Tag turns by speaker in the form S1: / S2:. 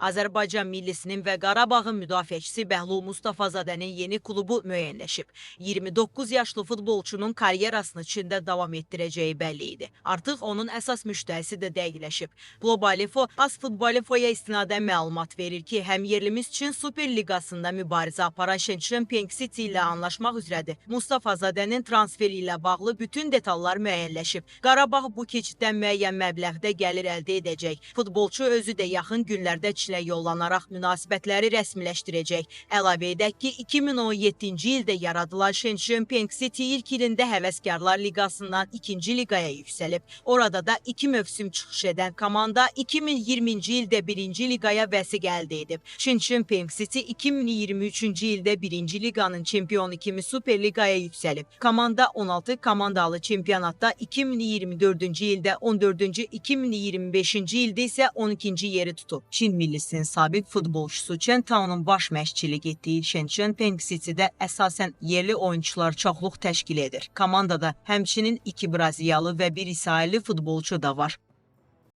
S1: Azərbaycan millisinin və Qarabağın müdafiəçisi Bəhlul Mustafazadənin yeni klubu müəyyənləşib. 29 yaşlı futbolçunun karyerasını Çində davam etdirəcəyi bəlli idi. Artıq onun əsas müştərisi də dəqiqləşib. Globalinfo AS Futbolinfoya istinadən məlumat verir ki, həm yerlimiz Çin Super Liqasında mübarizə aparan Shenzhen Pink City ilə anlaşmaq üzrədir. Mustafazadənin transferi ilə bağlı bütün detallar müəyyənləşib. Qarabağ bu keçiddən müəyyən məbləğdə gəlir əldə edəcək. Futbolçu özü də yaxın günlərdə Çinə yollanaraq münasibətləri rəsmiləşdirəcək. Əlavə edək ki, 2017-ci ildə yaradılan Shenzhen Pink City ilk ilində Həvəskarlar Liqasından 2-ci liqaya yüksəlib. Orada da 2 mövsüm çıxış edən komanda 2020-ci ildə 1-ci liqaya vəsiq əldə edib. Shenzhen Pink City 2023-cü ildə 1-ci liqanın çempionu kimi Super Liqaya yüksəlib. Komanda 16 komandalı çempionatda 2024-cü ildə 14-cü, 2025-ci ildə isə 12-ci yeri tutub. Çin millisinin sabiq futbolçusu Chen Tao'nun baş məşqçilik etdiyi Shenzhen Pink City'də əsasən yerli oyuncular çoxluq təşkil edir. Komandada həmçinin 2 Braziliyalı və 1 İsrailli futbolçu da var.